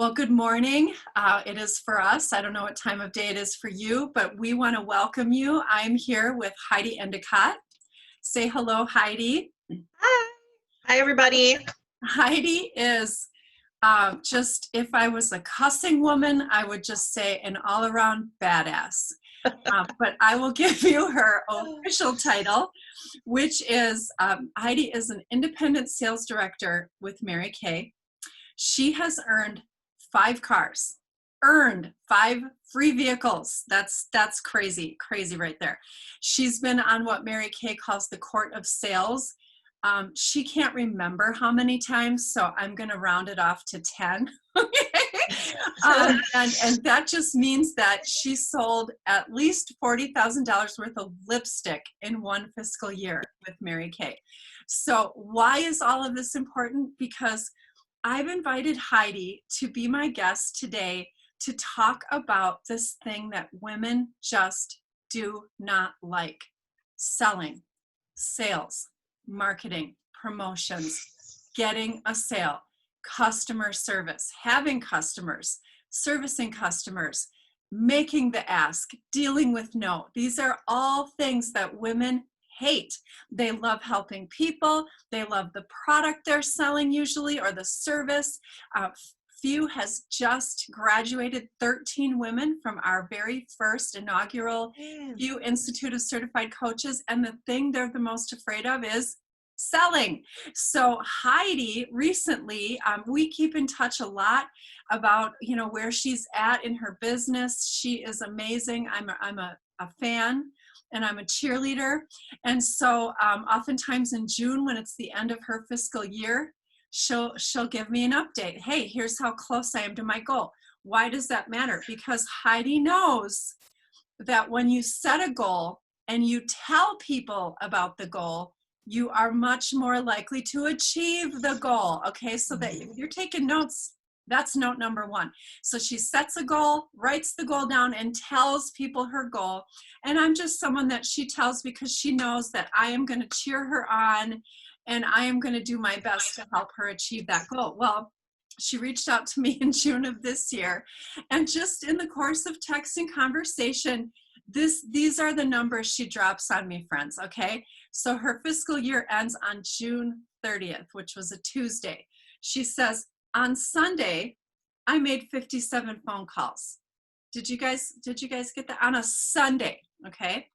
Well, good morning. It is for us. I don't know what time of day it is for you, but we want to welcome you. I'm here with Heidi Endicott. Say hello, Heidi. Hi. Hi, everybody. Heidi is just, if I was a cussing woman, I would just say an all-around badass. But I will give you her official title, which is Heidi is an independent sales director with Mary Kay. She has earned 5 cars, earned 5 free vehicles. That's crazy right there. She's been on what Mary Kay calls the court of sales. She can't remember how many times, so I'm going to round it off to 10. And that just means that she sold at least $40,000 worth of lipstick in one fiscal year with Mary Kay. So why is all of this important? Because I've invited Heidi to be my guest today to talk about this thing that women just do not like: selling, sales, marketing, promotions, getting a sale, customer service, having customers, servicing customers, making the ask, dealing with no. These are all things that women hate. They love helping people. They love the product they're selling usually, or the service. Few has just graduated 13 women from our very first inaugural Few Institute of Certified Coaches. And the thing they're the most afraid of is selling. So Heidi recently, we keep in touch a lot about, where she's at in her business. She is amazing. I'm a fan. And I'm a cheerleader. And so oftentimes in June, when it's the end of her fiscal year, she'll give me an update. Hey, here's how close I am to my goal. Why does that matter? Because Heidi knows that when you set a goal and you tell people about the goal, you are much more likely to achieve the goal. Okay, so that if you're taking notes, that's note number 1. So she sets a goal, writes the goal down, and tells people her goal. And I'm just someone that she tells because she knows that I am going to cheer her on and I am going to do my best to help her achieve that goal. Well, she reached out to me in June of this year. And just in the course of text and conversation, these are the numbers she drops on me, friends, okay? So her fiscal year ends on June 30th, which was a Tuesday. She says, on Sunday, I made 57 phone calls. Did you guys get that? On a Sunday, okay?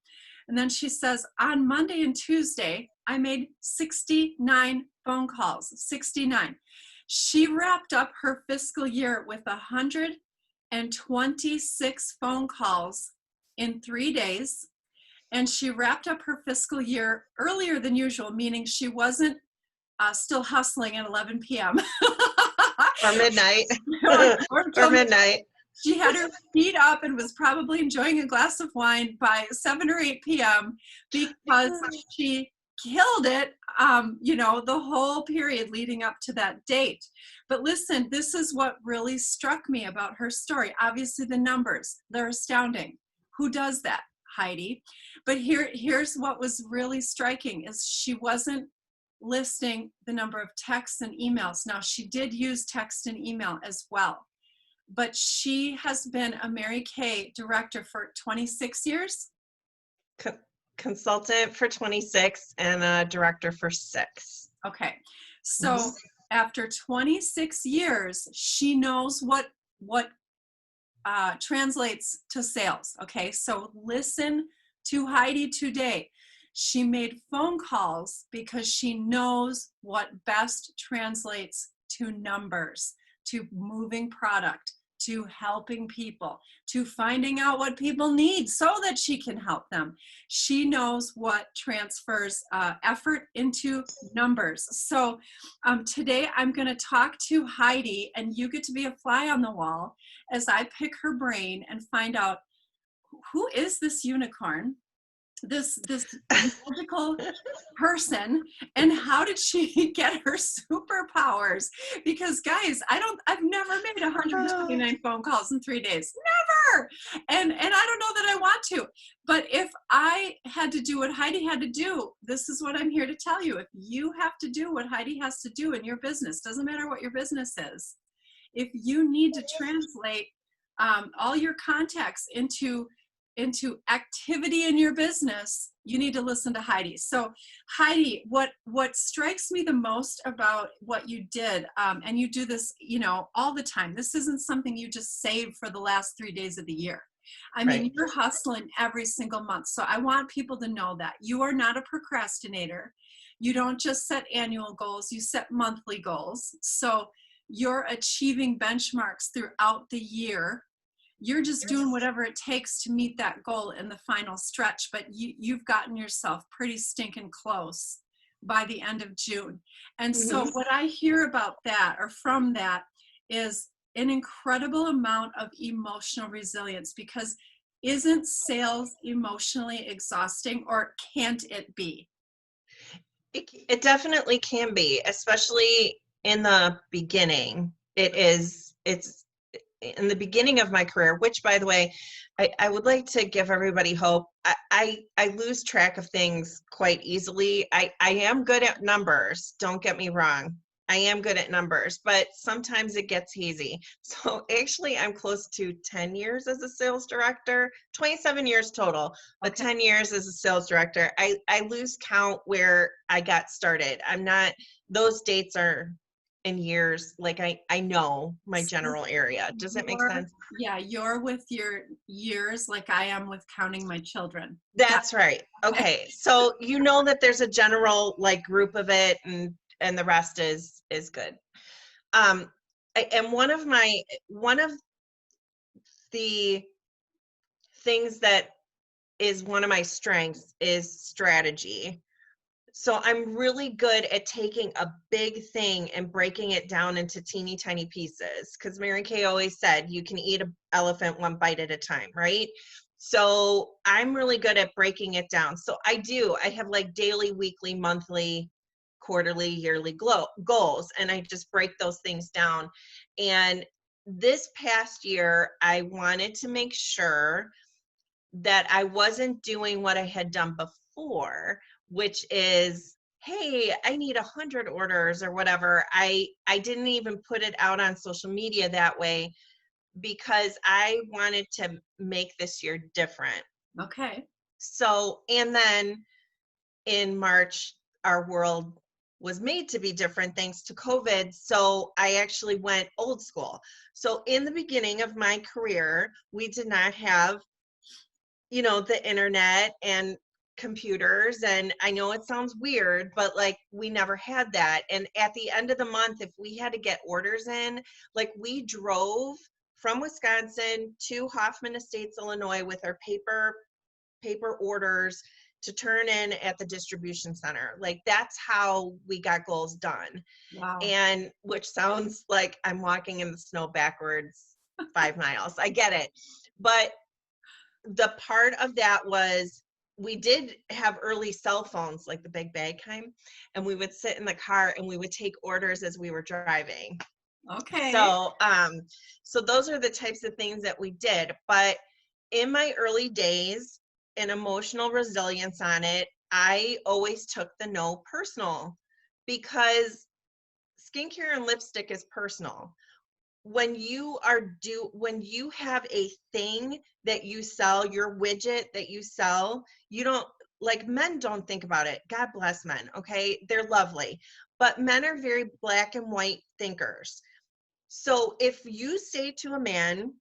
And then she says, on Monday and Tuesday, I made 69 phone calls, 69. She wrapped up her fiscal year with 126 phone calls in 3 days. And she wrapped up her fiscal year earlier than usual, meaning she wasn't still hustling at 11 p.m. Or midnight. or midnight. She had her feet up and was probably enjoying a glass of wine by 7 or 8 p.m. because she killed it, the whole period leading up to that date. But listen, this is what really struck me about her story. Obviously, the numbers, they're astounding. Who does that? Heidi. But here's what was really striking is she wasn't listing the number of texts and emails. Now, she did use text and email as well, but she has been a Mary Kay director for 26 years. Consultant for 26 and a director for 6. Okay. So after 26 years, she knows what translates to sales. Okay. So listen to Heidi today. She made phone calls because she knows what best translates to numbers, to moving product, to helping people, to finding out what people need so that she can help them. She knows what transfers effort into numbers. So today I'm going to talk to Heidi, and you get to be a fly on the wall as I pick her brain and find out who is this unicorn, this magical person, and how did she get her superpowers? Because guys, I've never made 129 phone calls in 3 days, never. And I don't know that I want to, but if I had to do what Heidi had to do, this is what I'm here to tell you. If you have to do what Heidi has to do in your business, doesn't matter what your business is, if you need to translate all your contacts into activity in your business, you need to listen to Heidi. So Heidi, what strikes me the most about what you did, and you do this, all the time. This isn't something you just save for the last 3 days of the year. I mean, Right. you're hustling every single month. So I want people to know that you are not a procrastinator. You don't just set annual goals, you set monthly goals. So you're achieving benchmarks throughout the year. You're just doing whatever it takes to meet that goal in the final stretch, but you've gotten yourself pretty stinking close by the end of June. And so Mhm. what I hear about that, or from that, is an incredible amount of emotional resilience, because isn't sales emotionally exhausting, or can't it be? It definitely can be, especially in the beginning. It's in the beginning of my career, which, by the way, I would like to give everybody hope. I lose track of things quite easily. I am good at numbers, don't get me wrong. I am good at numbers, but sometimes it gets hazy. So actually, I'm close to 10 years as a sales director, 27 years total, but Okay. 10 years as a sales director. I lose count where I got started. I'm not, those dates are in years, like I know my So general area. Does that make sense? you're with your years like I am with counting my children. Got That's right. it. Okay. So you know that there's a general like group of it, and the rest is good. Um and one of the things that is one of my strengths is strategy. So I'm really good at taking a big thing and breaking it down into teeny tiny pieces. Because Mary Kay always said you can eat an elephant one bite at a time, right? So I'm really good at breaking it down. So I have like daily, weekly, monthly, quarterly, yearly goals, and I just break those things down. And this past year, I wanted to make sure that I wasn't doing what I had done before, which is, hey, I need 100 orders or whatever. I didn't even put it out on social media that way because I wanted to make this year different. Okay. So, and then in March, our world was made to be different thanks to COVID. So I actually went old school. So in the beginning of my career, we did not have the internet and computers. And I know it sounds weird, but like we never had that. And at the end of the month, if we had to get orders in, like we drove from Wisconsin to Hoffman Estates, Illinois with our paper orders to turn in at the distribution center. Like that's how we got goals done. Wow. And which sounds like I'm walking in the snow backwards 5 miles. I get it. But the part of that was we did have early cell phones, like the big bag kind, and we would sit in the car and we would take orders as we were driving. Okay. So those are the types of things that we did. But in my early days, and emotional resilience on it, I always took the no personal, because skincare and lipstick is personal. When you have a thing that you sell, your widget that you sell, you don't, like, men don't think about it. God bless men, okay? They're lovely, but men are very black and white thinkers. So if you say to a man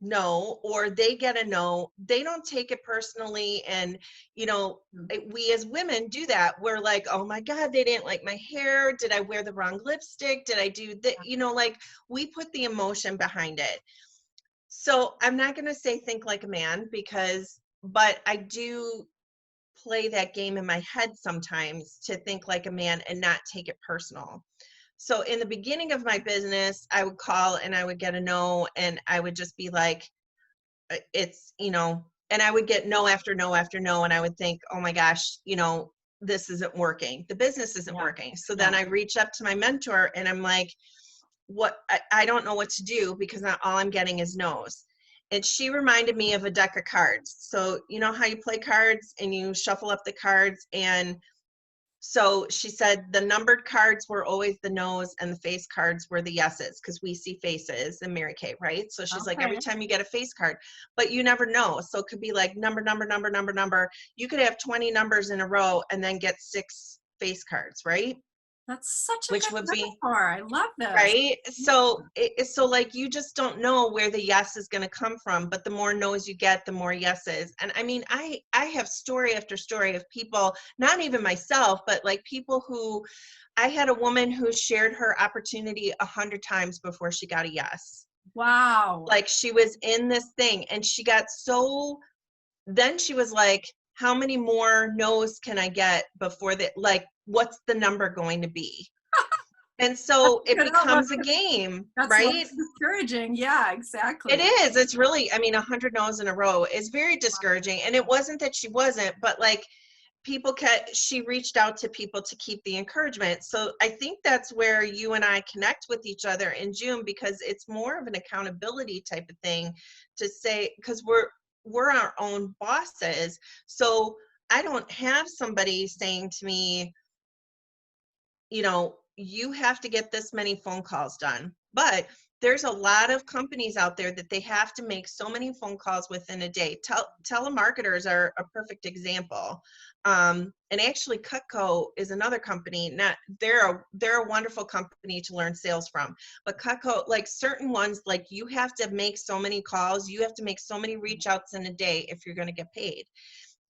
no, or they get a no, they don't take it personally. And we as women do that. We're like, oh my God, they didn't like my hair. Did I wear the wrong lipstick? Did I do that? Like we put the emotion behind it. So I'm not going to say think like a man, but I do play that game in my head sometimes to think like a man and not take it personal. So in the beginning of my business, I would call and I would get a no, and I would just be like, and I would get no after no after no, and I would think, oh my gosh, this isn't working. The business isn't Yeah. working. So Yeah. then I reach up to my mentor and I'm like, I don't know what to do, because not all I'm getting is no's. And she reminded me of a deck of cards. So you know how you play cards and you shuffle up the cards, and So she said the numbered cards were always the no's and the face cards were the yeses, because we see faces in Mary Kay, right? So she's like, every Okay. time you get a face card, but you never know. So it could be like number, number, number, number, number. You could have 20 numbers in a row and then get 6 face cards, right? That's such a Which good would be metaphor. I love this. right. So so like you just don't know where the yes is going to come from, but the more no's you get, the more yeses. And I mean, I have story after story of people, not even myself, but like people who, I had a woman who shared her opportunity 100 times before she got a yes. Wow. Like she was in this thing and she got so, then she was like, how many more no's can I get before that? Like, what's the number going to be? And That's so a it good outlook. becomes a game, That's right? less discouraging. Yeah, It exactly. is. It's really, I mean, 100 no's in a row is very discouraging. And it wasn't that she wasn't, but like she reached out to people to keep the encouragement. So I think that's where you and I connect with each other in June, because it's more of an accountability type of thing to say, because we're our own bosses. So I don't have somebody saying to me, you know, you have to get this many phone calls done. But there's a lot of companies out there that they have to make so many phone calls within a day. Telemarketers are a perfect example. And actually Cutco is another company. Not they're a wonderful company to learn sales from. But Cutco, like certain ones, like you have to make so many calls, you have to make so many reach outs in a day if you're going to get paid.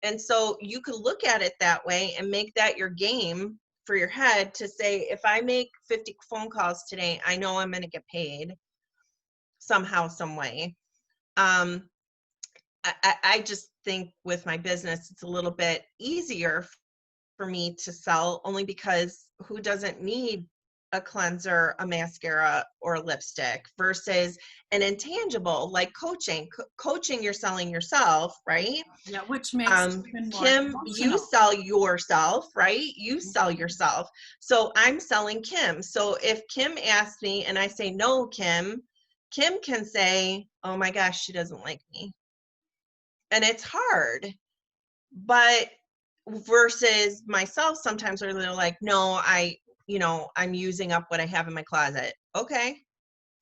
And so you could look at it that way and make that your game for your head to say, if I make 50 phone calls today, I know I'm going to get paid somehow, some way. Um, I just think with my business, it's a little bit easier for me to sell, only because who doesn't need a cleanser, a mascara, or a lipstick versus an intangible like coaching. Coaching, you're selling yourself, right? Yeah, which makes it even more Kim, you emotional. sell yourself, right? You sell Mhm. yourself. So I'm selling Kim. So if Kim asks me and I say, no, Kim can say, oh my gosh, she doesn't like me. And it's hard. But versus myself, sometimes where they're like, no, I'm using up what I have in my closet. Okay,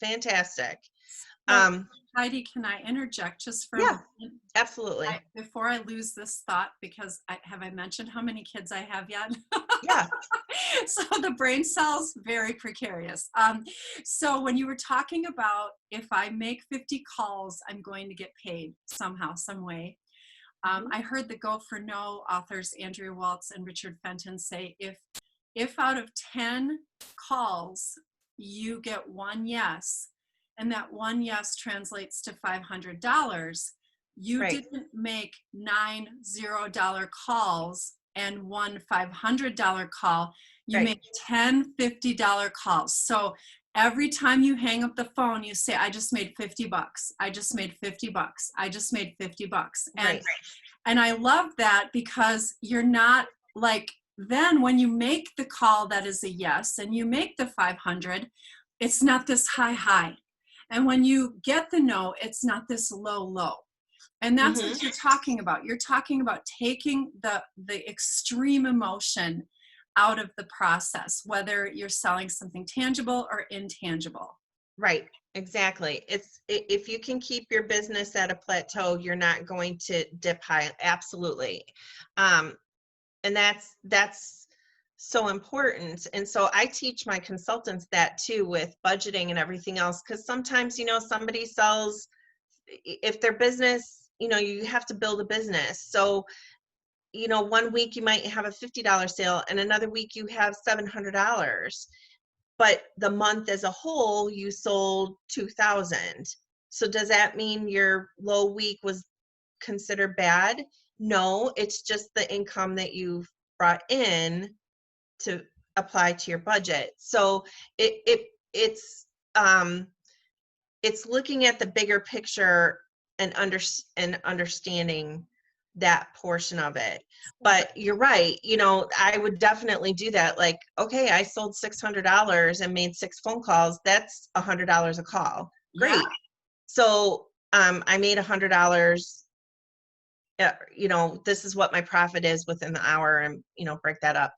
fantastic. So, Um, Heidi, can I interject just for a yeah, moment? absolutely. Before I lose this thought, because have I mentioned how many kids I have yet? Yeah. So the brain cells, very precarious. So when you were talking about if I make 50 calls, I'm going to get paid somehow, some way. Mhm. I heard the Go for No authors Andrea Waltz and Richard Fenton say if out of 10 calls you get one yes, and that one yes translates to $500, you Right. didn't make 9 $0 calls and one $500 call. You Right. made 10 $50 calls. So every time you hang up the phone, you say, I just made 50 bucks. I just made 50 bucks. I just made 50 bucks. Right. And I love that because you're not like, then when you make the call that is a yes and you make the 500, it's not this high. And when you get the no, it's not this low. And that's Hmm. what you're talking about. You're talking about taking the extreme emotion out of the process, whether you're selling something tangible or intangible. Right. Exactly. If you can keep your business at a plateau, you're not going to dip high. Absolutely. Um, and that's so important. And so I teach my consultants that too, with budgeting and everything else, because sometimes, somebody sells, if their business, you have to build a business. So, one week you might have a $50 sale and another week you have $700, but the month as a whole you sold 2,000. So does that mean your low week was considered bad? No, it's just the income that you've brought in to apply to your budget. So it's um it's looking at the bigger picture and understanding that portion of it. But you're right, I would definitely do that. Like, okay, I sold $600 and made 6 phone calls. That's $100 a call. Yeah. Great. So I made $100. This is what my profit is within the hour, and break that up.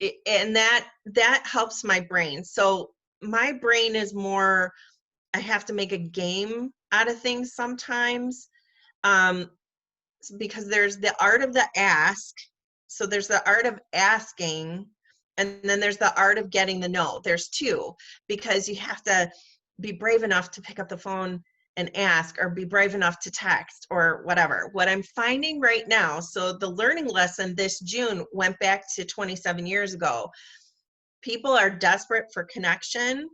and that helps my brain. So my brain is more, I have to make a game out of things sometimes, because there's the art of the ask. So there's the art of asking, and then there's the art of getting the no. There's two, because you have to be brave enough to pick up the phone and ask, or be brave enough to text, or whatever. What I'm finding right now, so the learning lesson this June went back to 27 years ago. People are desperate for connection,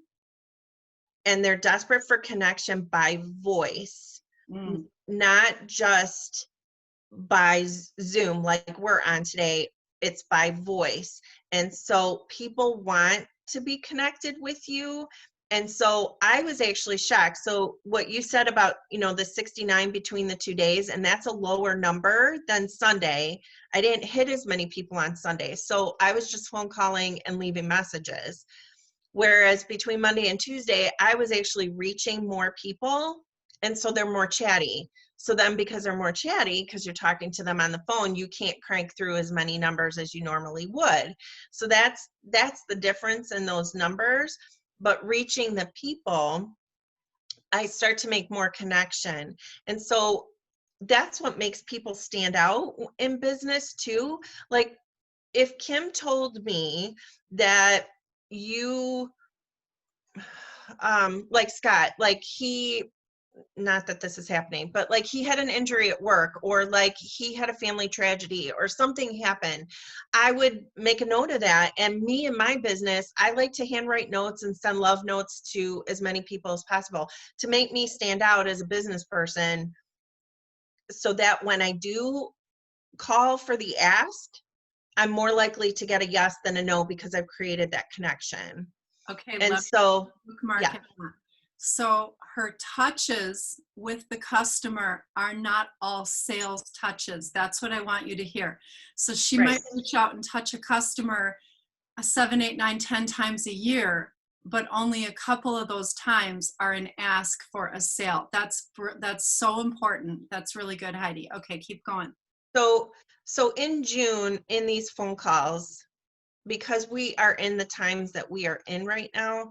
and they're desperate for connection by voice, not just by Zoom like we're on today. It's by voice. And so people want to be connected with you. And so I was actually shocked. So what you said about, the 69 between the 2 days, and that's a lower number than Sunday. I didn't hit as many people on Sunday. So I was just phone calling and leaving messages. Whereas between Monday and Tuesday, I was actually reaching more people. And so they're more chatty. So then, because they're more chatty, because you're talking to them on the phone, you can't crank through as many numbers as you normally would. So that's the difference in those numbers. But reaching the people, I start to make more connection. And so that's what makes people stand out in business too. Like, if Kim told me that you, like Scott, like not that this is happening, but like he had an injury at work, or like he had a family tragedy, or something happened, I would make a note of that. And me and my business, I like to handwrite notes and send love notes to as many people as possible to make me stand out as a business person, so that when I do call for the ask, I'm more likely to get a yes than a no, because I've created that connection. Okay, And let so, me bookmark yeah. it. So her touches with the customer are not all sales touches. That's what I want you to hear. So she Right. might reach out and touch a customer 7, 8, 9, 10 times a year, but only a couple of those times are an ask for a sale. That's so important. That's really good, Heidi. Okay, keep going. So in June, in these phone calls, because we are in the times that we are in right now,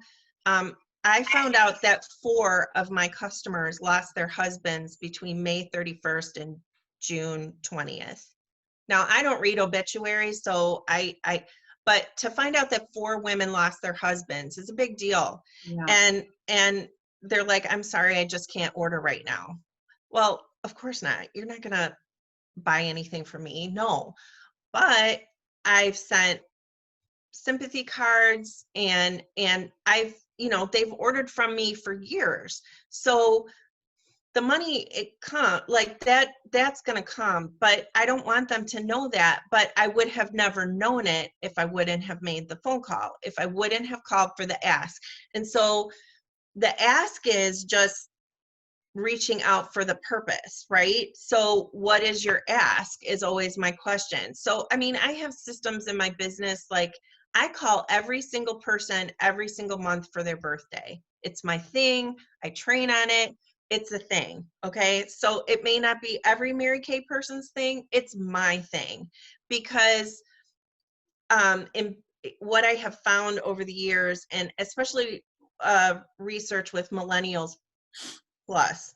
I found out that 4 of my customers lost their husbands between May 31st and June 20th. Now, I don't read obituaries, so but to find out that 4 women lost their husbands is a big deal. Yeah. And they're like, I'm sorry, I just can't order right now. Well, of course not. You're not gonna buy anything from me, no. But I've sent sympathy cards, and I've, they've ordered from me for years. So the money, it come like that's going to come, but I don't want them to know that. But I would have never known it if I wouldn't have made the phone call, if I wouldn't have called for the ask. And so the ask is just reaching out for the purpose, right? So what is your ask is always my question. So, I mean, I have systems in my business, like I call every single person every single month for their birthday. It's my thing. I train on it. It's a thing. Okay. So it may not be every Mary Kay person's thing. It's my thing, because in what I have found over the years, and especially research with millennials plus,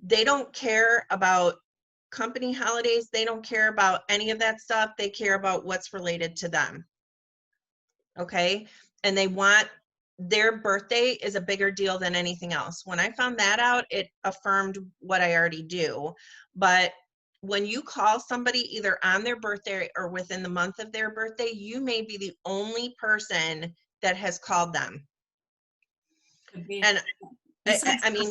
they don't care about company holidays. They don't care about any of that stuff. They care about what's related to them. Okay. And they want, their birthday is a bigger deal than anything else. When I found that out, it affirmed what I already do. But when you call somebody either on their birthday or within the month of their birthday, you may be the only person that has called them. Could be. And I mean,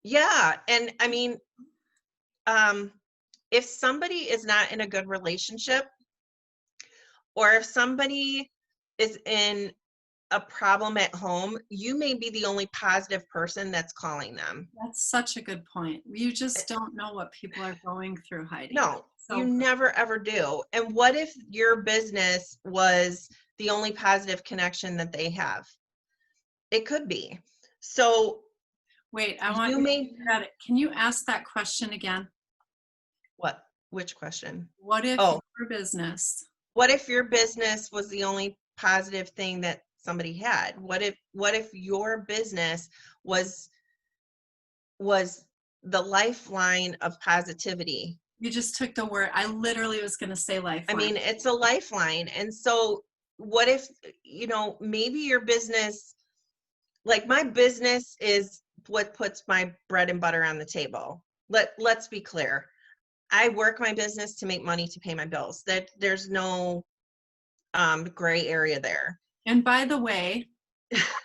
yeah. And I mean, if somebody is not in a good relationship, or if somebody is in a problem at home, you may be the only positive person that's calling them. That's such a good point. You just don't know what people are going through, Heidi. No, So you never ever do. And what if your business was the only positive connection that they have? It could be. So wait, I want you to think about it. Can you ask that question again? What? Which question? What if Oh, your business What if your business was the only positive thing that somebody had? What if your business was the lifeline of positivity? You just took the word. I literally was going to say I lifeline. mean, it's a lifeline. And so what if, maybe your business, like my business is what puts my bread and butter on the table. Let's be clear. I work my business to make money to pay my bills. That there's no gray area there. And by the way,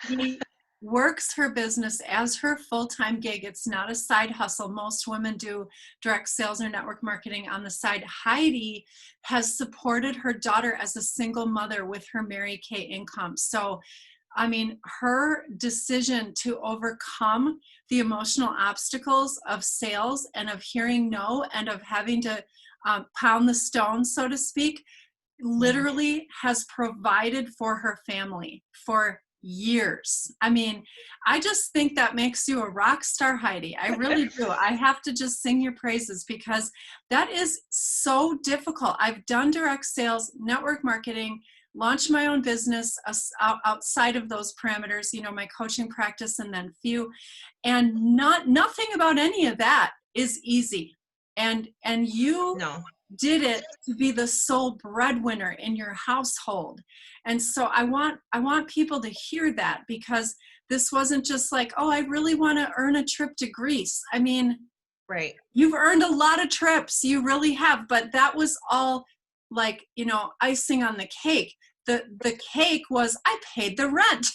she works her business as her full-time gig. It's not a side hustle. Most women do direct sales or network marketing on the side. Heidi has supported her daughter as a single mother with her Mary Kay income. So, I mean, her decision to overcome the emotional obstacles of sales and of hearing no and of having to pound the stone, so to speak, literally has provided for her family for years. I mean, I just think that makes you a rock star, Heidi. I really do. I have to just sing your praises because that is so difficult. I've done direct sales, network marketing, launched my own business outside of those parameters, my coaching practice and then few, and nothing about any of that is easy. And you No. did it to be the sole breadwinner in your household. And so I want people to hear that, because this wasn't just like, oh, I really want to earn a trip to Greece. I mean, Right. you've earned a lot of trips, you really have, but that was all like, icing on the cake. The cake was, I paid the rent.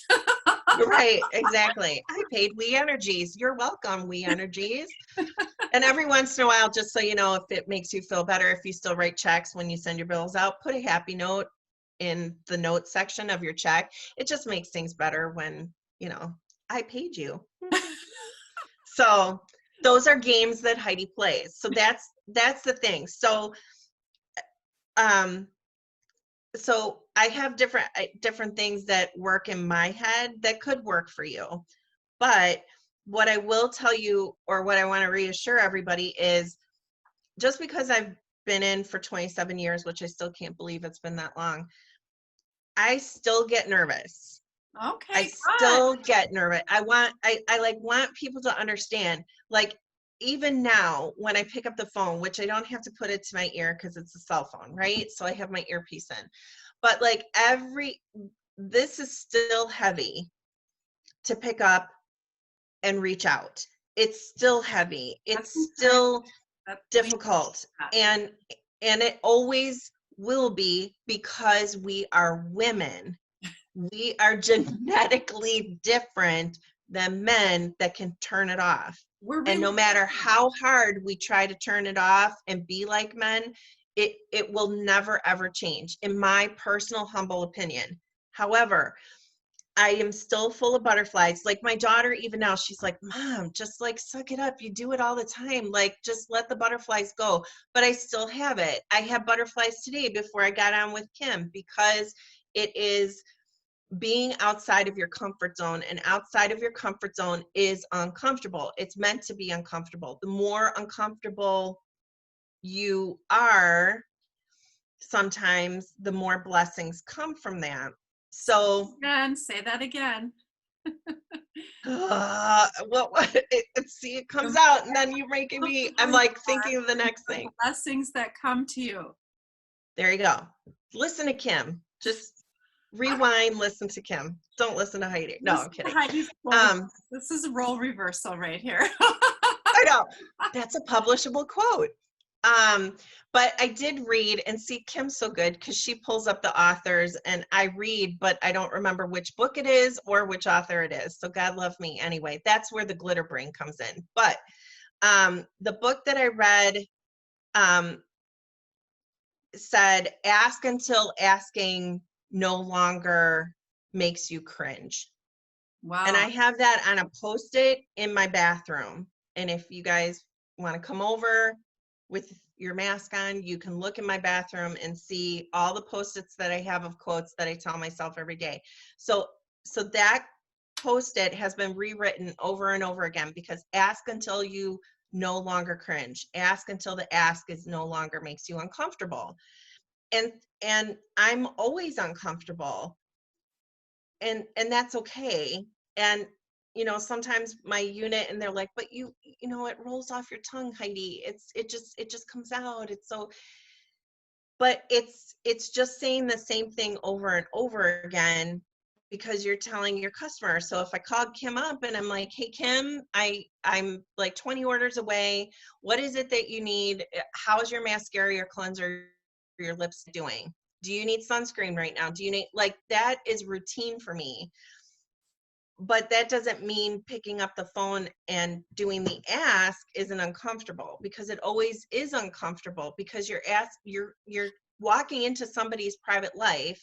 Right, exactly. I paid We Energies. You're welcome, We Energies. And every once in a while, just so you know, if it makes you feel better, if you still write checks when you send your bills out, put a happy note in the notes section of your check. It just makes things better when, I paid you. So those are games that Heidi plays. So that's the thing. So I have different things that work in my head that could work for you. But what I will tell you, or what I want to reassure everybody, is just because I've been in for 27 years, which I still can't believe it's been that long, I still get nervous. Okay, I still get nervous. I want people to understand, like, even now when I pick up the phone, which I don't have to put it to my ear because it's a cell phone, right? So I have my earpiece in. But like this is still heavy to pick up and reach out. It's still heavy. It's still difficult. And it always will be, because we are women. We are genetically different than men that can turn it off. And no matter how hard we try to turn it off and be like men, it will never ever change, in my personal humble opinion. However, I am still full of butterflies. Like my daughter, even now, she's like, Mom, just like suck it up. You do it all the time. Like, just let the butterflies go. But I still have it. I have butterflies today before I got on with Kim, because it is being outside of your comfort zone, and outside of your comfort zone is uncomfortable. It's meant to be uncomfortable. The more uncomfortable you are, sometimes the more blessings come from that. So say that again. see, it comes out, and then you're making me, I'm like thinking of the next thing. Blessings that come to you. There you go. Listen to Kim. Just rewind, listen to Kim. Don't listen to Heidi. No, I'm kidding. This is a role reversal right here. I know. That's a publishable quote. But I did read, and see, Kim's so good because she pulls up the authors, and I read, but I don't remember which book it is or which author it is. So God love me. Anyway, that's where the glitter brain comes in. But the book that I read said, ask until asking no longer makes you cringe. Wow. And I have that on a Post-it in my bathroom. And if you guys want to come over with your mask on, you can look in my bathroom and see all the Post-its that I have of quotes that I tell myself every day. So that Post-it has been rewritten over and over again, because ask until you no longer cringe. Ask until the ask is no longer makes you uncomfortable. and and I'm always uncomfortable, and that's okay. And sometimes my unit, and they're like, but it rolls off your tongue, Heidi. It just comes out. It's so, but it's just saying the same thing over and over again because you're telling your customer. So if I called Kim up and I'm like, hey Kim, I'm like 20 orders away. What is it that you need? How's your mascara, your cleanser, your lips doing? Do you need sunscreen right now? Do you need, like, that is routine for me. But that doesn't mean picking up the phone and doing the ask isn't uncomfortable, because it always is uncomfortable, because you're walking into somebody's private life.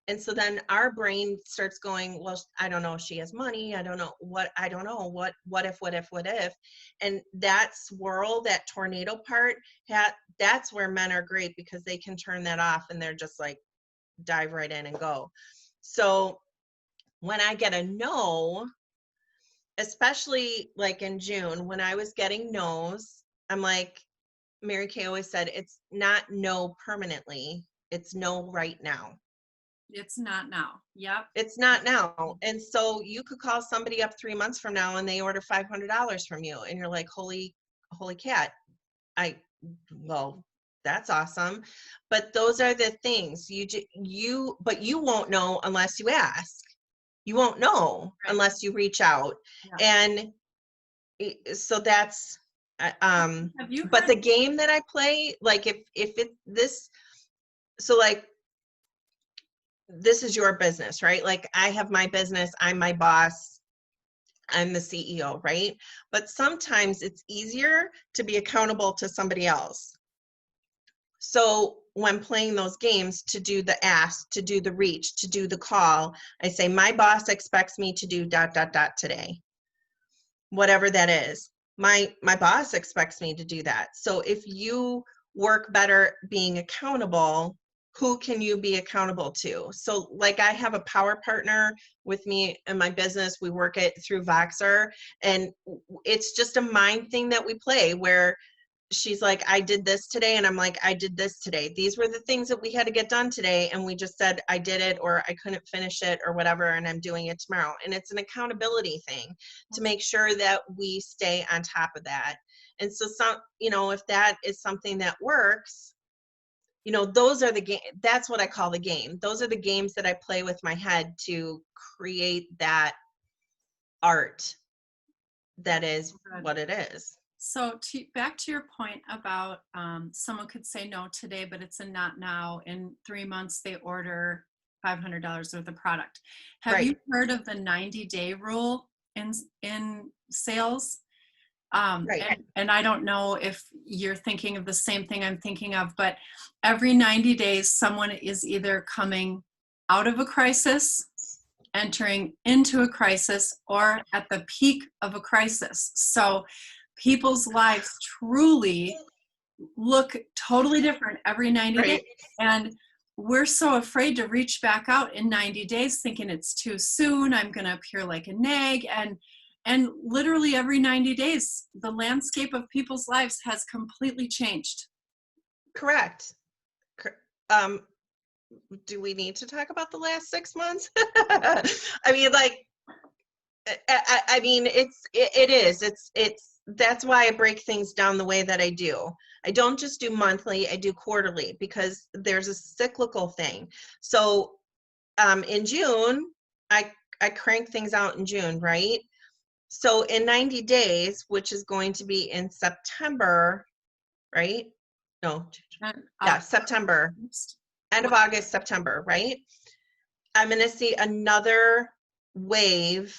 And so then our brain starts going, well, I don't know if she has money. I don't know what if, and that swirl, that tornado part, that's where men are great, because they can turn that off and they're just like, dive right in and go. So when I get a no, especially like in June, when I was getting no's, I'm like, Mary Kay always said, it's not no permanently, it's no right now. It's not now. Yep. It's not now. And so you could call somebody up 3 months from now and they order $500 from you, and you're like, holy cat. Well, that's awesome. But those are the things but you won't know unless you ask. You won't know Right. unless you reach out. Yeah. And so that's Have you but heard? the game that I play, like, if it this so like, this is your business, right? Like, I have my business, I'm my boss, I'm the CEO, right? But sometimes it's easier to be accountable to somebody else. So when playing those games, to do the ask, to do the reach, to do the call, I say, my boss expects me to do ... today. Whatever that is. My boss expects me to do that. So if you work better being accountable, who can you be accountable to? So like, I have a power partner with me in my business. We work it through Voxer, and it's just a mind thing that we play, where she's like, I did this today, and I'm like, I did this today. These were the things that we had to get done today, and we just said I did it, or I couldn't finish it, or whatever, and I'm doing it tomorrow. And it's an accountability thing to make sure that we stay on top of that. And so if that is something that works, those are the game. That's what I call the game. Those are the games that I play with my head to create that art that is what it is. So back to your point about someone could say no today, but it's a not now. In 3 months, they order $500 worth of product. Have Right. you heard of the 90-day rule in sales? Right. And I don't know if you're thinking of the same thing I'm thinking of, but every 90 days, someone is either coming out of a crisis, entering into a crisis, or at the peak of a crisis. So people's lives truly look totally different every 90 days. Right. And we're so afraid to reach back out in 90 days, thinking it's too soon, I'm going to appear like a nag. And literally every 90 days, the landscape of people's lives has completely changed. Correct. Do we need to talk about the last 6 months? I mean, like, I mean, it's that's why I break things down the way that I do. I don't just do monthly, I do quarterly, because there's a cyclical thing. So in June, I crank things out in June, right? So in 90 days, which is going to be in September, right? No, yeah, September, end of August, September, right? I'm going to see another wave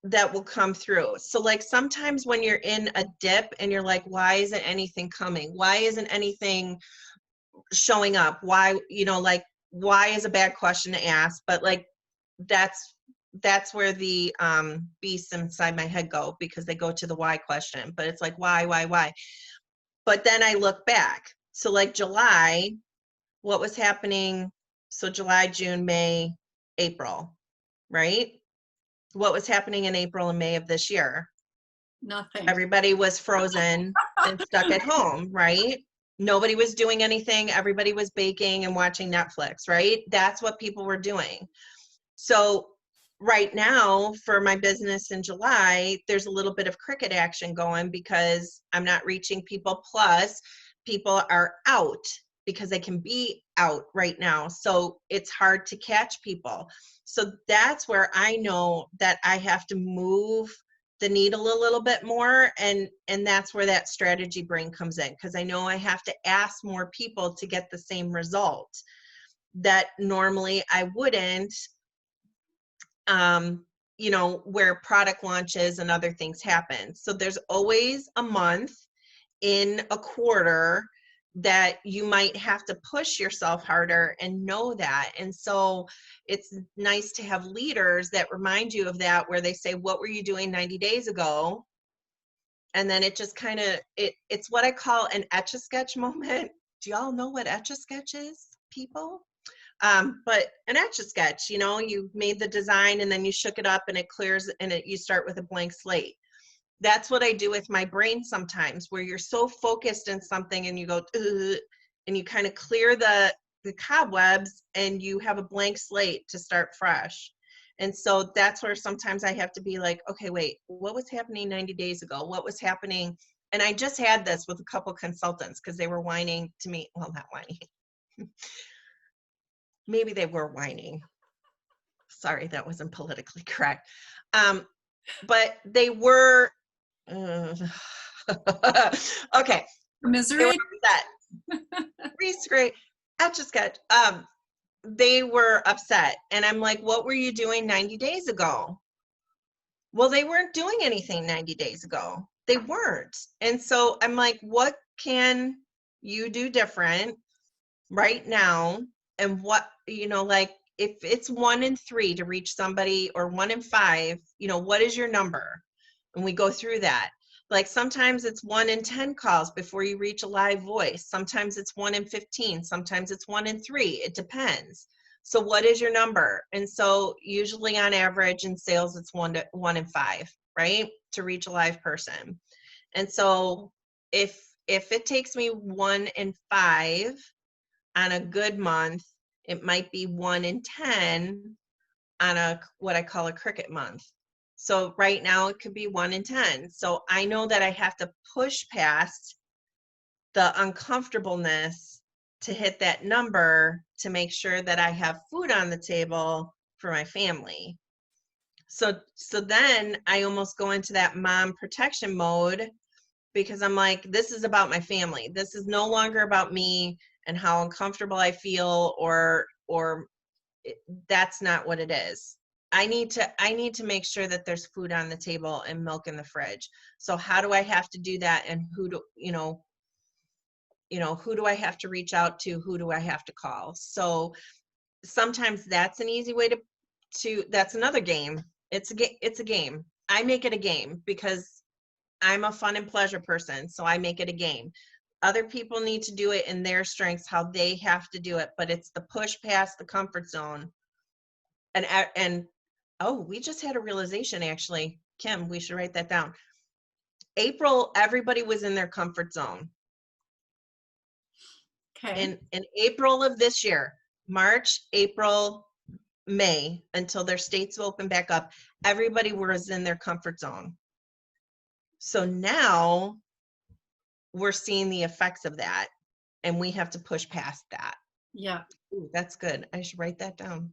that will come through. So like, sometimes when you're in a dip and you're like, why isn't anything coming? Why isn't anything showing up? Why, like, why is a bad question to ask? But like, that's where the beasts inside my head go, because they go to the why question. But it's like, why? But then I look back. So like July, what was happening? So July, June, May, April, right? What was happening in April and May of this year? Nothing. Everybody was frozen and stuck at home, right? Nobody was doing anything. Everybody was baking and watching Netflix, right? That's what people were doing. So right now for my business in July, there's a little bit of cricket action going because I'm not reaching people. Plus, people are out because they can be out right now. So it's hard to catch people. So that's where I know that I have to move the needle a little bit more, and that's where that strategy brain comes in, because I know I have to ask more people to get the same result that normally I wouldn't, where product launches and other things happen. So there's always a month in a quarter that you might have to push yourself harder and know that. And so it's nice to have leaders that remind you of that, where they say, what were you doing 90 days ago? And then it just kind of, it's what I call an Etch-a-Sketch moment. Do y'all know what Etch-a-Sketch is, people? But an Etch-a-Sketch, you made the design and then you shook it up and it clears, and you start with a blank slate. That's what I do with my brain sometimes, where you're so focused in something and you go, ugh, and you kind of clear the cobwebs and you have a blank slate to start fresh. And so that's where sometimes I have to be like, okay, wait, what was happening 90 days ago? What was happening? And I just had this with a couple consultants because they were whining to me. Well, not whining. Maybe they were whining. Sorry, that wasn't politically correct. But they were, okay. Misery. They were upset. Great. Etch-a-Sketch. They were upset. And I'm like, what were you doing 90 days ago? Well, they weren't doing anything 90 days ago. They weren't. And so I'm like, what can you do different right now? And what, like, if it's 1 in 3 to reach somebody, or 1 in 5, what is your number? And we go through that. Like sometimes it's 1 in 10 calls before you reach a live voice. Sometimes it's 1 in 15. Sometimes it's 1 in 3. It depends. So what is your number? And so usually on average in sales, it's 1 in 5, right? To reach a live person. And so if it takes me 1 in 5 on a good month, it might be 1 in 10 on what I call a cricket month. So right now it could be 1 in 10. So I know that I have to push past the uncomfortableness to hit that number to make sure that I have food on the table for my family. So then I almost go into that mom protection mode, because I'm like, this is about my family. This is no longer about me and how uncomfortable I feel, or that's not what it is. I need to make sure that there's food on the table and milk in the fridge. So how do I have to do that? And who do I have to reach out to? Who do I have to call? So sometimes that's an easy way to that's another game. It's a game. I make it a game because I'm a fun and pleasure person. So I make it a game. Other people need to do it in their strengths, how they have to do it, but it's the push past the comfort zone. And oh, we just had a realization, actually. Kim, we should write that down. April, everybody was in their comfort zone. Okay. In April of this year, March, April, May, until their states will open back up, everybody was in their comfort zone. So now we're seeing the effects of that, and we have to push past that. Yeah. Ooh, that's good. I should write that down.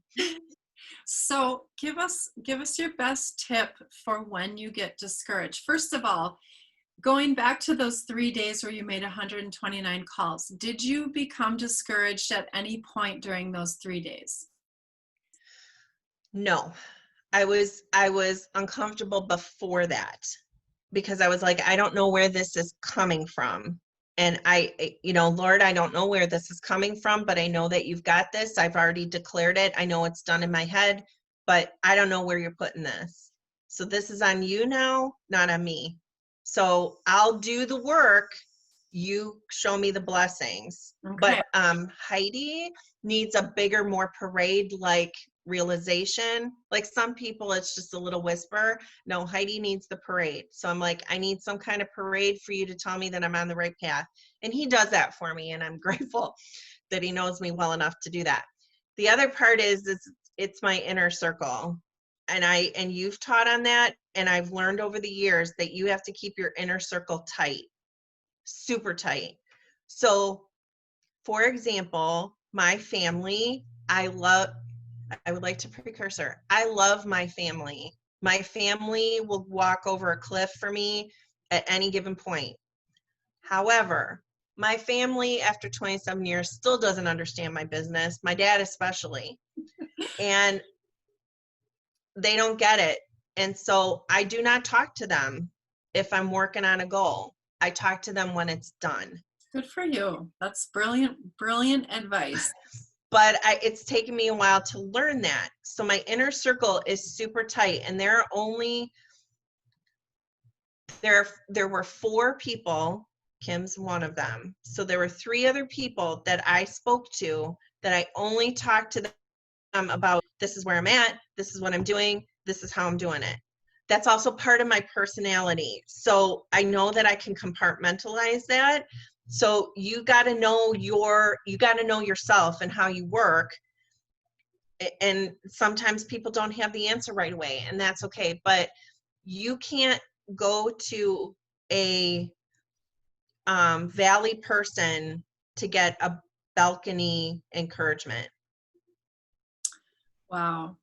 So give us your best tip for when you get discouraged. First of all, going back to those 3 days where you made 129 calls, did you become discouraged at any point during those 3 days? No, I was uncomfortable before that, because I was like, I don't know where this is coming from. And Lord, I don't know where this is coming from, but I know that you've got this. I've already declared it. I know it's done in my head, but I don't know where you're putting this. So this is on you now, not on me. So I'll do the work. You show me the blessings. Okay. But Heidi needs a bigger, more parade-like realization. Like some people, it's just a little whisper. No, Heidi needs the parade. So I'm like, I need some kind of parade for you to tell me that I'm on the right path. And he does that for me. And I'm grateful that he knows me well enough to do that. The other part is it's my inner circle. And you've taught on that. And I've learned over the years that you have to keep your inner circle tight, super tight. So for example, my family, I would like to precursor. I love my family. My family will walk over a cliff for me at any given point. However, my family after 27 years still doesn't understand my business, my dad especially, and they don't get it. And so I do not talk to them if I'm working on a goal. I talk to them when it's done. Good for you. That's brilliant, brilliant advice. But it's taken me a while to learn that. So my inner circle is super tight, and there were 4 people. Kim's one of them. So there were 3 other people that I spoke to that I only talked to them about, this is where I'm at, this is what I'm doing, this is how I'm doing it. That's also part of my personality. So I know that I can compartmentalize that. So you got to know yourself and how you work. And sometimes people don't have the answer right away, and that's okay. But you can't go to a valley person to get a balcony encouragement. Wow.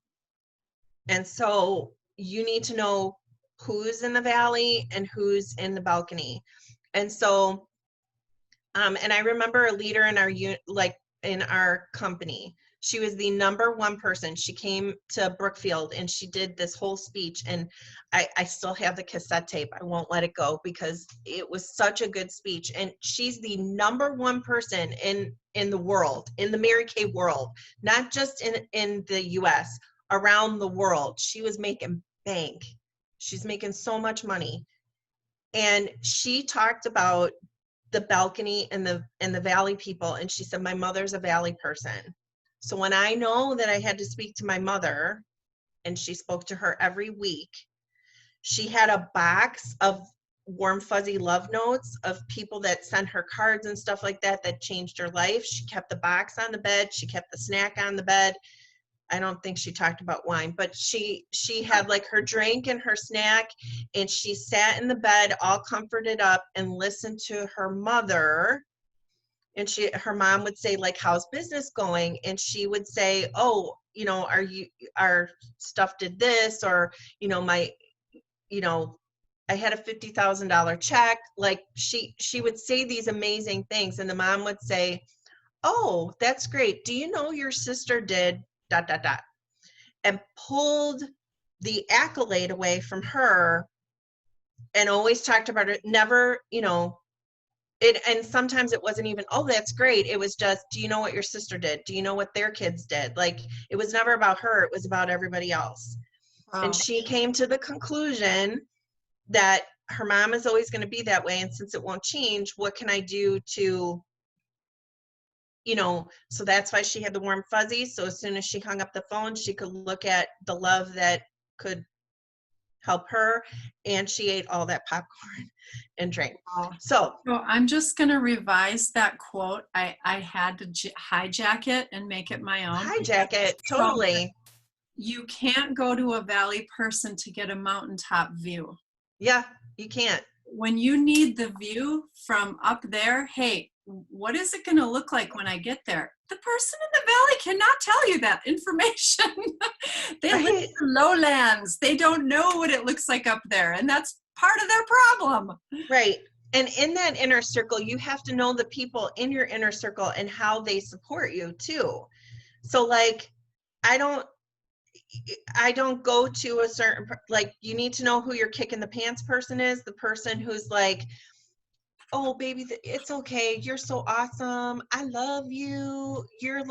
And so you need to know who's in the valley and who's in the balcony. And so and I remember a leader in our company. She was the #1 person. She came to Brookfield and she did this whole speech, and I still have the cassette tape. I won't let it go because it was such a good speech. And she's the #1 person in the world, in the Mary Kay world, not just in the US, around the world. She was making bank. She's making so much money. And she talked about the balcony and the valley people, and she said, my mother's a valley person. So when I know that I had to speak to my mother, and she spoke to her every week, she had a box of warm fuzzy love notes of people that sent her cards and stuff like that changed her life. She kept the box on the bed, she kept the snack on the bed. I don't think she talked about wine, but she had like her drink and her snack, and she sat in the bed all comforted up and listened to her mother. And her mom would say, like, how's business going? And she would say, oh, our stuff did this, or, I had a $50,000 check. Like she would say these amazing things. And the mom would say, oh, that's great. Do you know your sister did ... and pulled the accolade away from her and always talked about it. Never, and sometimes it wasn't even, oh, that's great. It was just, do you know what your sister did? Do you know what their kids did? Like, it was never about her. It was about everybody else. Wow. And she came to the conclusion that her mom is always going to be that way. And since it won't change, what can I do to, so that's why she had the warm fuzzies. So as soon as she hung up the phone, she could look at the love that could help her, and she ate all that popcorn and drank. Wow. So I'm just going to revise that quote. I had to hijack it and make it my own. hijack it, totally. You can't go to a valley person to get a mountaintop view. Yeah, you can't. When you need the view from up there, hey, what is it going to look like when I get there? The person in the valley cannot tell you that information. They live in the lowlands. They don't know what it looks like up there, and that's part of their problem. Right. And in that inner circle, you have to know the people in your inner circle and how they support you too. So like, I don't go to a certain, like, you need to know who your kick in the pants person is. The person who's like, oh baby, it's okay, you're so awesome, I love you, you're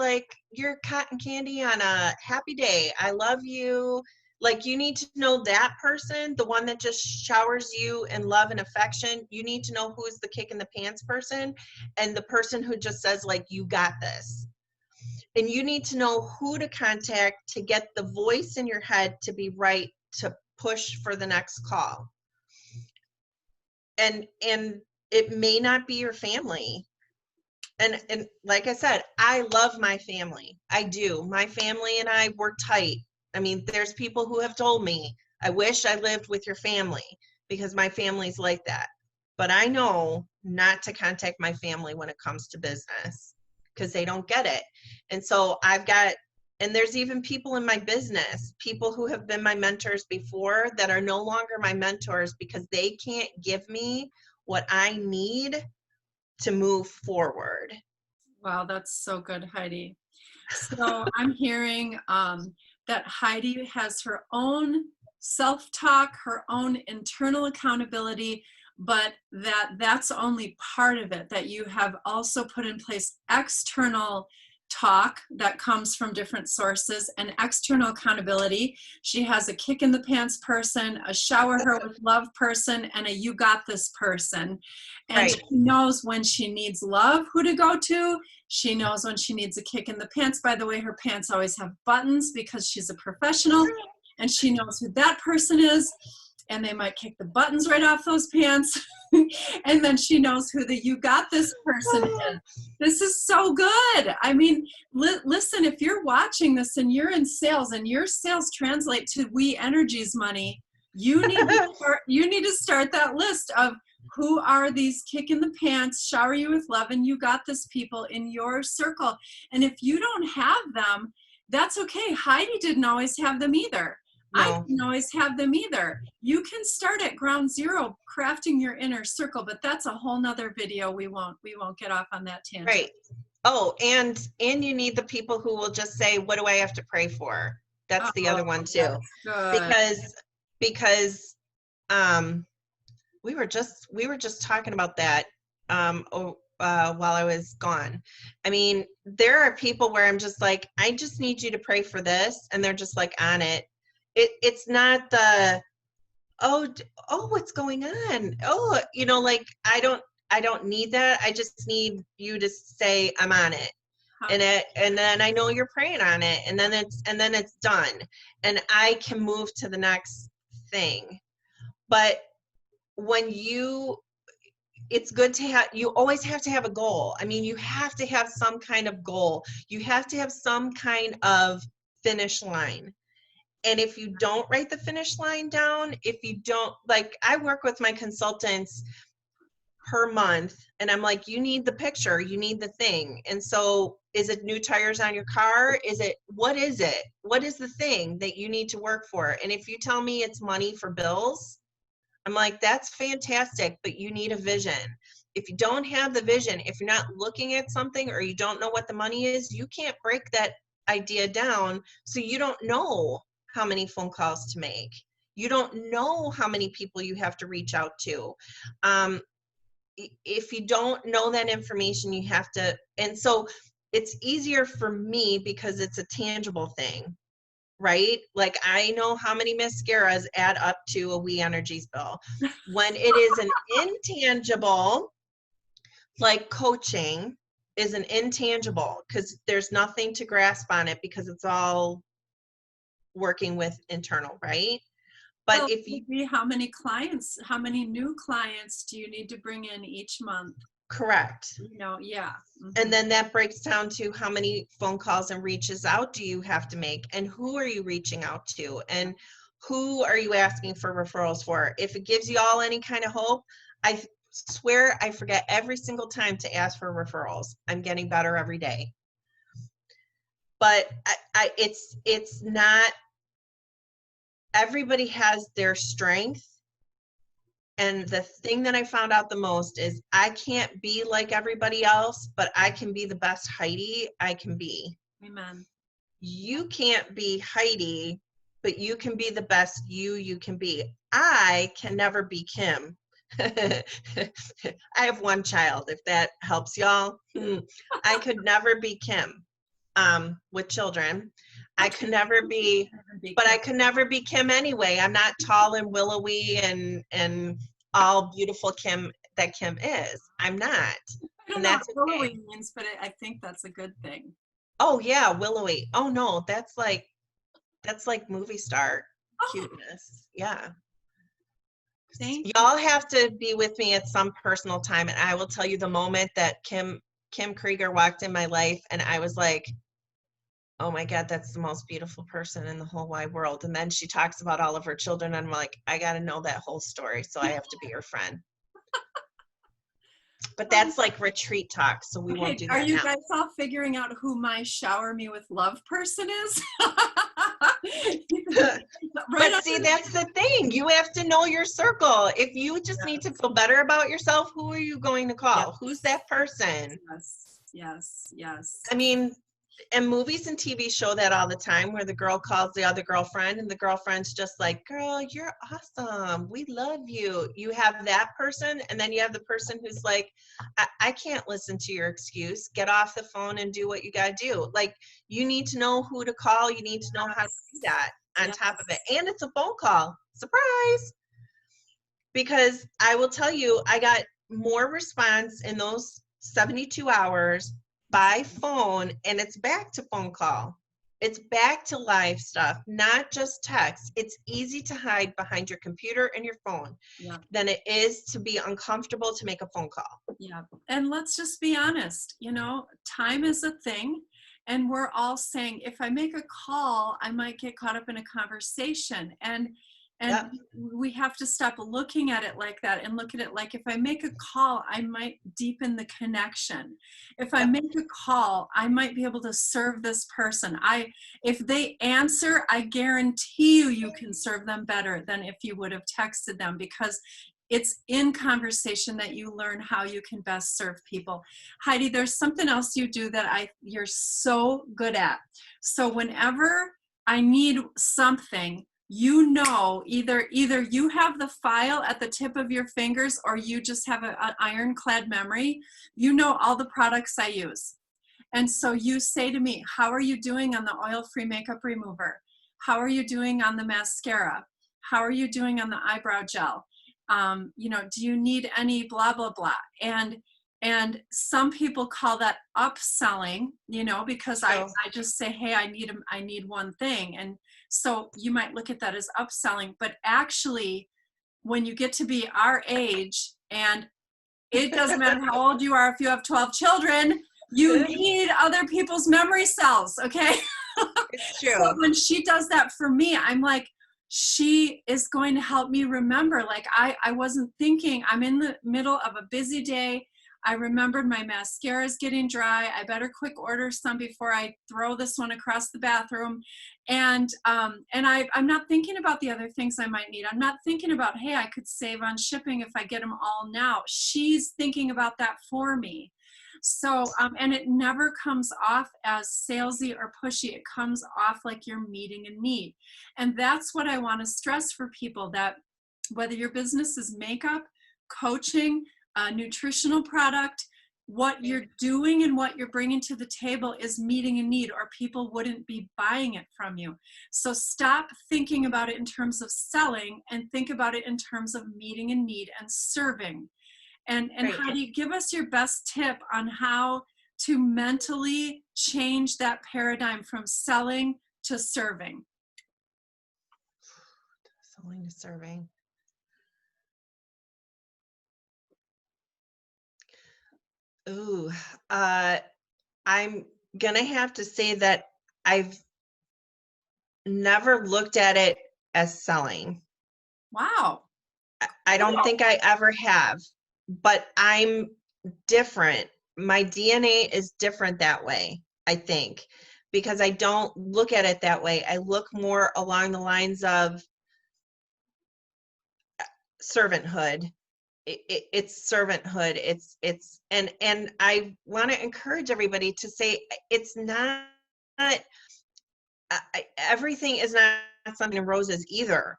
cotton candy on a happy day, I love you. Like, you need to know that person, the one that just showers you in love and affection. You need to know who's the kick in the pants person, and the person who just says, like, you got this. and you need to know who to contact to get the voice in your head to be right to push for the next call. And it may not be your family. And like I said, I love my family. I do. My family and I were tight. I mean, there's people who have told me, I wish I lived with your family because my family's like that. But I know not to contact my family when it comes to business because they don't get it. And so and there's even people in my business, people who have been my mentors before that are no longer my mentors because they can't give me what I need to move forward. Wow, that's so good, Heidi. So I'm hearing that Heidi has her own self-talk, her own internal accountability, but that's only part of it, that you have also put in place external talk that comes from different sources and external accountability. She has a kick in the pants person, a shower her with love person, and a you got this person. And Right. she knows when she needs love, who to go to. She knows when she needs a kick in the pants. By the way, her pants always have buttons because she's a professional, and she knows who that person is, and they might kick the buttons right off those pants. And then she knows who the you got this person is. This is so good. I mean, listen, if you're watching this and you're in sales and your sales translate to We Energies money, you need to start that list of who are these kick in the pants, shower you with love, and you got this people in your circle. And if you don't have them, that's okay. Heidi didn't always have them either. No. I didn't always have them either. You can start at ground zero crafting your inner circle, but that's a whole nother video. We won't get off on that tangent. Right. Oh, and you need the people who will just say, what do I have to pray for? That's the other one too. Because we were just talking about that while I was gone. I mean, there are people where I'm just like, I just need you to pray for this, and they're just like on it. It's not the what's going on? Like I don't need that. I just need you to say I'm on it. And then I know you're praying on it, and then it's done. And I can move to the next thing. But it's good to have, you always have to have a goal. I mean, you have to have some kind of goal. You have to have some kind of finish line. And if you don't write the finish line down, if you don't, like, I work with my consultants per month, and I'm like, you need the picture, you need the thing. And so is it new tires on your car? What is it? What is the thing that you need to work for? And if you tell me it's money for bills, I'm like, that's fantastic, but you need a vision. If you don't have the vision, if you're not looking at something or you don't know what the money is, you can't break that idea down. So you don't know how many phone calls to make. You don't know how many people you have to reach out to. If you don't know that information, you have to, and so it's easier for me because it's a tangible thing, right? Like I know how many mascaras add up to a We Energies bill. When it is an intangible, like coaching is an intangible because there's nothing to grasp on it because it's all working with internal, right? But well, if you how many new clients do you need to bring in each month? correct. Yeah. Mm-hmm. And then that breaks down to how many phone calls and reaches out do you have to make, and who are you reaching out to, and who are you asking for referrals for? If it gives you all any kind of hope, I swear I forget every single time to ask for referrals. I'm getting better every day. But it's not, everybody has their strength. And the thing that I found out the most is I can't be like everybody else, but I can be the best Heidi I can be. Amen. You can't be Heidi, but you can be the best you can be. I can never be Kim. I have one child, if that helps y'all. I could never be Kim with children. I could never be, but I could never be Kim anyway. I'm not tall and willowy and all beautiful Kim that Kim is. I'm not. I don't know what willowy means, but I think that's a good thing. Oh yeah, willowy. Oh no, that's like movie star Oh, cuteness. Yeah. thank you. Y'all have to be with me at some personal time, and I will tell you the moment that Kim Krieger walked in my life, and I was like, oh my God, that's the most beautiful person in the whole wide world. And then she talks about all of her children, and I'm like, I got to know that whole story, so I have to be her friend. But Um, that's like retreat talk, so we won't okay, do are that you now. guys all figuring out who my shower me with love person is? Right But on. see, that's the thing. You have to know your circle. If you just need to feel better about yourself, who are you going to Yes, call? Who's that person? yes, yes, yes. I mean, and movies and TV show that all the time where the girl calls the other girlfriend and the girlfriend's just like, girl, you're awesome. We love you. You have that person. And then you have the person who's like, I can't listen to your excuse. Get off the phone and do what you got to do. Like, you need to know who to call. You need to know how to do that on Yes, top of it. And it's a phone call. Surprise. Because I will tell you, I got more response in those 72 hours by phone, and it's back to phone call. It's back to live stuff, not just text. It's easy to hide behind your computer and your phone yeah, than it is to be uncomfortable to make a phone call. yeah. And let's just be honest, time is a thing. And we're all saying, if I make a call, I might get caught up in a conversation. And Yep. we have to stop looking at it like that and look at it like, if I make a call, I might deepen the connection. If I Yep. make a call, I might be able to serve this person. If they answer, I guarantee you can serve them better than if you would have texted them, because it's in conversation that you learn how you can best serve people. Heidi, there's something else you do that you're so good at. So whenever I need something, either you have the file at the tip of your fingers, or you just have an ironclad memory. You know all the products I use. And so you say to me, how are you doing on the oil-free makeup remover? How are you doing on the mascara? How are you doing on the eyebrow gel? Do you need any blah, blah, blah? And some people call that upselling, because I True. just say, hey, I need one thing. And so you might look at that as upselling, but actually when you get to be our age, and it doesn't matter how old you are, if you have 12 children, you need other people's memory cells, okay? It's So true. when she does that for me, I'm like, she is going to help me remember. Like I wasn't thinking, I'm in the middle of a busy day. I remembered my mascara is getting dry. I better quick order some before I throw this one across the bathroom. I'm not thinking about the other things I might need. I'm not thinking about, hey, I could save on shipping if I get them all now. She's thinking about that for me. So, and it never comes off as salesy or pushy. It comes off like you're meeting a need. And that's what I want to stress for people, that whether your business is makeup, coaching, a nutritional product, what you're doing and what you're bringing to the table is meeting a need, or people wouldn't be buying it from you. So stop thinking about it in terms of selling and think about it in terms of meeting a need and serving. And Right. Heidi, give us your best tip on how to mentally change that paradigm from selling to serving. Selling to serving. Ooh, I'm gonna have to say that I've never looked at it as selling. Wow. I don't think I ever have, but I'm different. My DNA is different that way, I think, because I don't look at it that way. I look more along the lines of servanthood. It's servanthood. And I want to encourage everybody to say it's not, everything is not something in roses either.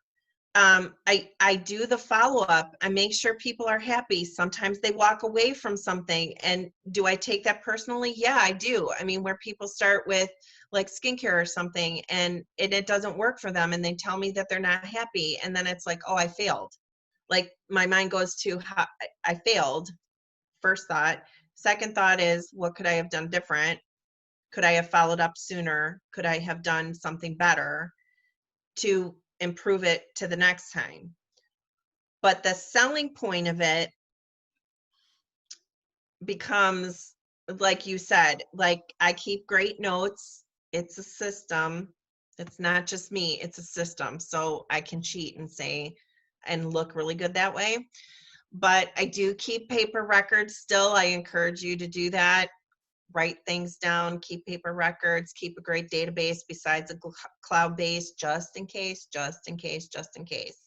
I do the follow-up. I make sure people are happy. Sometimes they walk away from something, and do I take that personally? Yeah, I do. I mean, where people start with like skincare or something, and it doesn't work for them, and they tell me that they're not happy, and then it's like, oh, I failed. Like my mind goes to how I failed. First thought. Second thought is, what could I have done different? Could I have followed up sooner? Could I have done something better to improve it to the next time? But the selling point of it becomes, like you said, like I keep great notes. It's a system. It's not just me, it's a system. So I can cheat and say and look really good that way. But I do keep paper records still. I encourage you to do that. Write things down, keep paper records, keep a great database besides a cloud-based, just in case, just in case, just in case.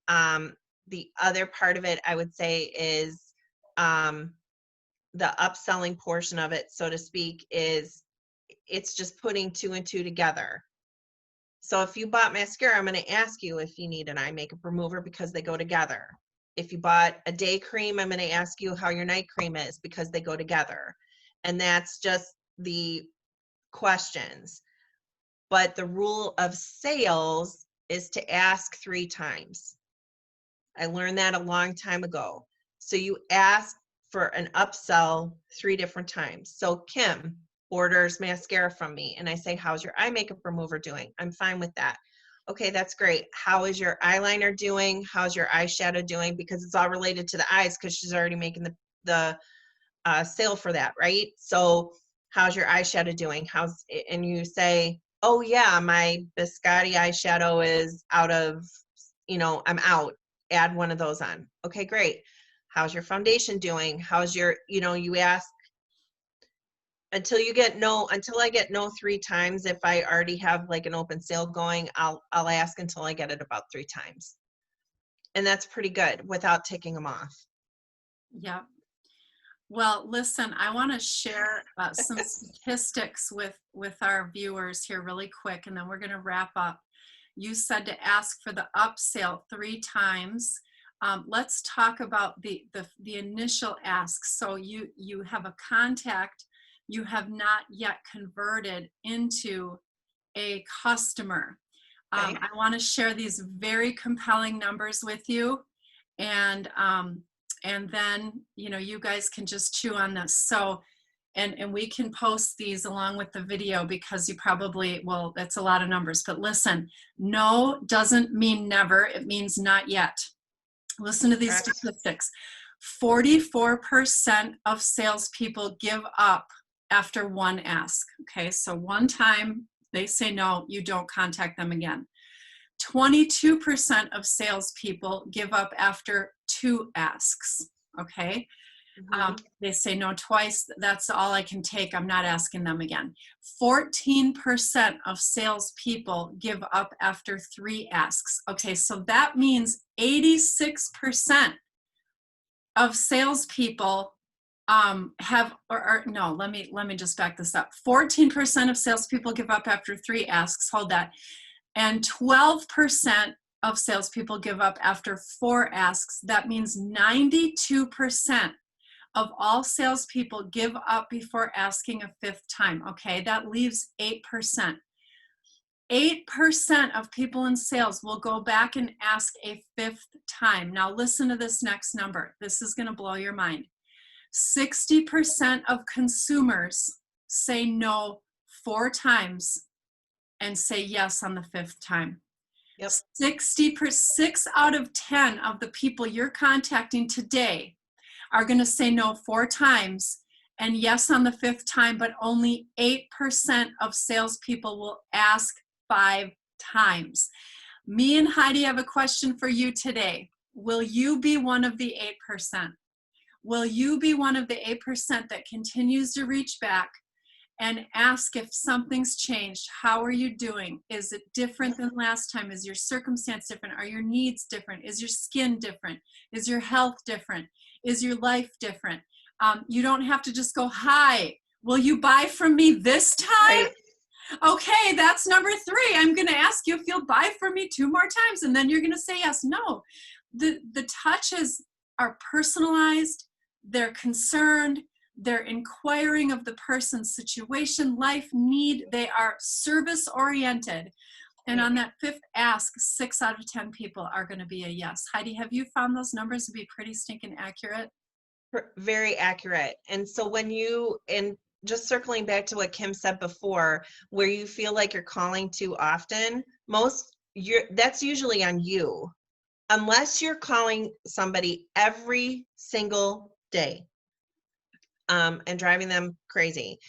The other part of it, I would say, is the upselling portion of it, so to speak, is it's just putting two and two together. So if you bought mascara, I'm going to ask you if you need an eye makeup remover because they go together. If you bought a day cream, I'm going to ask you how your night cream is because they go together. And that's just the questions. But the rule of sales is to ask 3 times. I learned that a long time ago. So you ask for an upsell 3 different times. So Kim orders mascara from me and I say, how's your eye makeup remover doing? I'm fine with that. Okay, that's great. How is your eyeliner doing? How's your eyeshadow doing? Because it's all related to the eyes because she's already making the sale for that, right? So how's your eyeshadow doing? And you say, oh yeah, my biscotti eyeshadow is out of, I'm out. Add one of those on. Okay, great. How's your foundation doing? How's your, you ask until I get no 3 times. If I already have like an open sale going, I'll ask until I get it about 3 times. And that's pretty good without ticking them off. Yeah. Well, listen, I want to share some statistics with our viewers here really quick, and then we're going to wrap up. You said to ask for the upsell 3 times. Let's talk about the initial ask. So you have a contact you have not yet converted into a customer. Okay. I want to share these very compelling numbers with you, and then you guys can just chew on this. So and we can post these along with the video because you probably, well, that's a lot of numbers, but listen, no doesn't mean never, it means not yet. Listen to these statistics. 44% of salespeople give up after 1 ask. Okay, so 1 time they say no, you don't contact them again. 22% of salespeople give up after 2 asks. Okay, they say no twice, that's all I can take, I'm not asking them again. 14% of salespeople give up after 3 asks. Okay, so that means 86% of salespeople have, or no, let me just back this up. 14% of salespeople give up after 3 asks, hold that, and 12% of salespeople give up after 4 asks. That means 92% of all salespeople give up before asking a 5th time. Okay, that leaves 8%. 8% of people in sales will go back and ask a 5th time. Now listen to this next number. This is going to blow your mind. 60% of consumers say no 4 times and say yes on the 5th time. Yep. 6 out of 10 of the people you're contacting today are going to say no 4 times and yes on the 5th time, but only 8% of salespeople will ask 5 times. Me and Heidi have a question for you today. Will you be one of the 8%? Will you be one of the 8% that continues to reach back and ask if something's changed? How are you doing? Is it different than last time? Is your circumstance different? Are your needs different? Is your skin different? Is your health different? Is your life different? You don't have to just go, hi, will you buy from me this time? Right. Okay, that's number 3. I'm going to ask you if you'll buy from me 2 more times, and then you're going to say yes. No, the touches are personalized. They're concerned. They're inquiring of the person's situation, life, need. They are service oriented. And on that 5th ask, 6 out of 10 people are going to be a yes. Heidi, have you found those numbers to be pretty stinking accurate? Very accurate. And so when you, and just circling back to what Kim said before, where you feel like you're calling too often, that's usually on you, unless you're calling somebody every single day, and driving them crazy.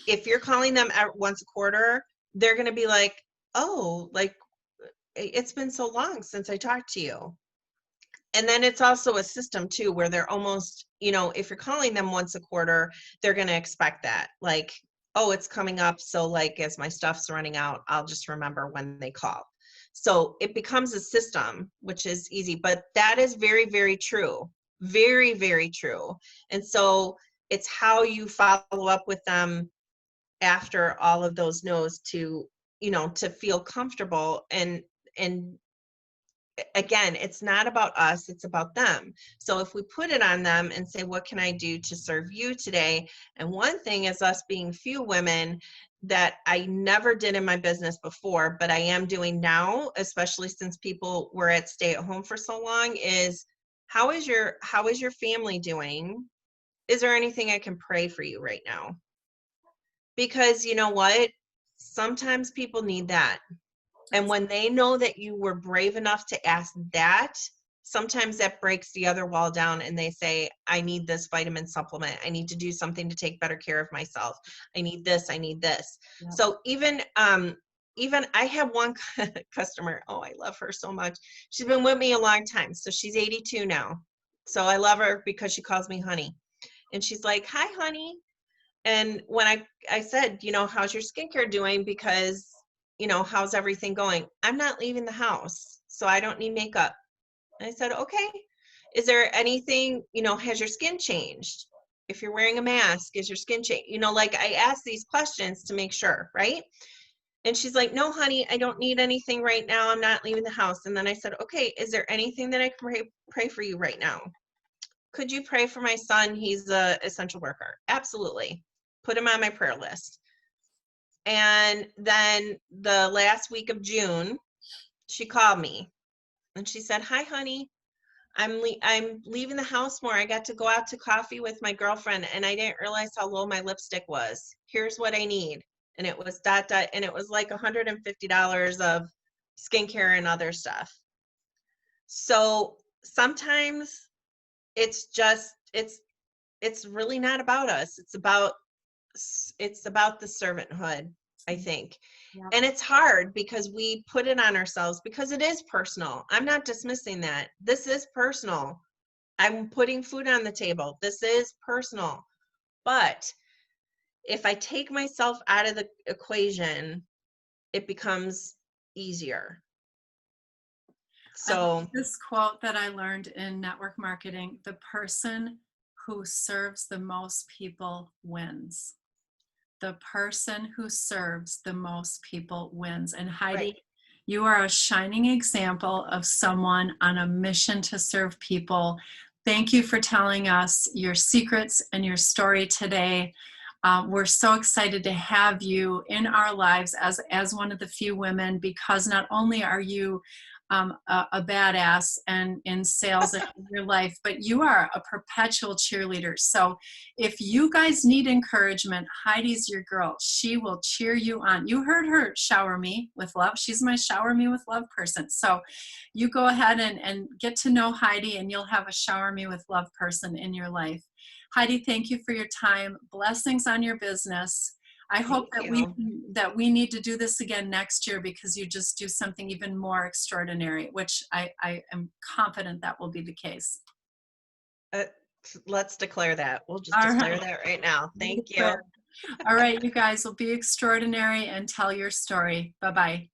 If you're calling them once a quarter, they're going to be like, oh, like, it's been so long since I talked to you. And then it's also a system too, where they're almost, if you're calling them once a quarter, they're going to expect that, like, oh, it's coming up. So like, as my stuff's running out, I'll just remember when they call. So it becomes a system, which is easy, but that is very, very true. Very, very true. And so it's how you follow up with them after all of those no's to, to feel comfortable. And again, it's not about us, it's about them. So if we put it on them and say, what can I do to serve you today? And one thing is us being few women that I never did in my business before, but I am doing now, especially since people were at stay at home for so long, is how is your family doing? Is there anything I can pray for you right now? Because you know what? Sometimes people need that. And when they know that you were brave enough to ask that, sometimes that breaks the other wall down and they say, I need this vitamin supplement. I need to do something to take better care of myself. I need this. I need this. Yep. So even I have one customer. Oh, I love her so much. She's been with me a long time. So she's 82 now. So I love her because she calls me honey. And she's like, hi, honey. And when I said, how's your skincare doing? Because how's everything going? I'm not leaving the house, so I don't need makeup. And I said, okay. Is there anything, has your skin changed? If you're wearing a mask, is your skin changed? Like I asked these questions to make sure, right? And she's like, no, honey, I don't need anything right now. I'm not leaving the house. And then I said, okay, is there anything that I can pray for you right now? Could you pray for my son? He's an essential worker. Absolutely. Put him on my prayer list. And then the last week of June, she called me and she said, hi, honey, I'm leaving the house more. I got to go out to coffee with my girlfriend and I didn't realize how low my lipstick was. Here's what I need. And it was ... and it was like $150 of skincare and other stuff. So sometimes it's just, it's really not about us. It's about the servanthood, I think. Yeah. And it's hard because we put it on ourselves because it is personal. I'm not dismissing that. This is personal. I'm putting food on the table. This is personal. But if I take myself out of the equation, it becomes easier. So this quote that I learned in network marketing, the person who serves the most people wins. The person who serves the most people wins. And Heidi, right. You are a shining example of someone on a mission to serve people. Thank you for telling us your secrets and your story today. We're so excited to have you in our lives as one of the few women, because not only are you a badass and in sales in your life, but you are a perpetual cheerleader. So if you guys need encouragement, Heidi's your girl. She will cheer you on. You heard her shower me with love. She's my shower me with love person. So you go ahead and get to know Heidi, and you'll have a shower me with love person in your life. Heidi, thank you for your time. Blessings on your business. I hope that we need to do this again next year, because you just do something even more extraordinary, which I am confident that will be the case. Let's declare that. We'll just declare that right now. Thank you. All right, you guys will be extraordinary and tell your story. Bye-bye.